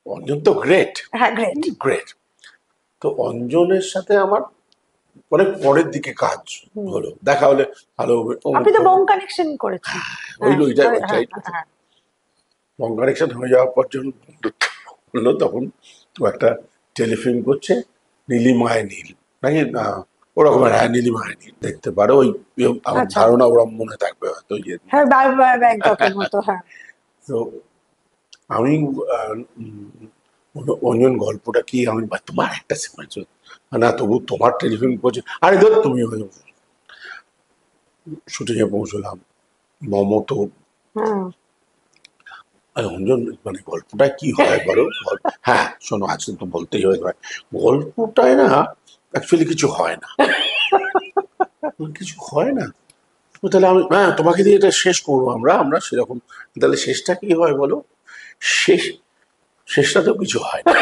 অঞ্জন তো গ্রেট, হ্যাঁ great. Great. তো অঞ্জনের সাথে আমার অনেক পরের দিকে কাজ হলো, দেখা হলে ভালো হবে। আপনি তো বং কানেকশন করেছেন। বং কানেকশন হয়ে যাওয়ার পর যখন বন্ধুত্ব হলো, তখন তো একটা টেলিফিল্ম করছে নীলিমায় নীল নাকি না ওরকমের, হ্যাঁ নীলিমায় নীল, দেখতে পারো। ওই আমার আচ্ছা। ধারণা ওরা মনে থাকবে হয়তো। হ্যাঁ ব্যাংককের মতো, হ্যাঁ। তো আমি অঞ্জন গল্পটা কি, আমি তোমার একটা সিনেমা না, তবু তোমার টেলিফিল্ম করছে, আরে ধর তুমি শুটিংয়ে পৌঁছলাম, মমতো। অঞ্জন মানে গল্পটা কি হয় বলো? হ্যাঁ শোনো, আজকে তো বলতেই হয়, গল্পটায় না অ্যাকচুয়ালি কিছু হয় না, কিছু হয় না। তাহলে আমি হ্যাঁ তোমাকে দিয়ে এটা শেষ করবো আমরা আমরা সেরকম। তাহলে শেষটা কি হয় বলো? শেষটা তো কিছু হয় না।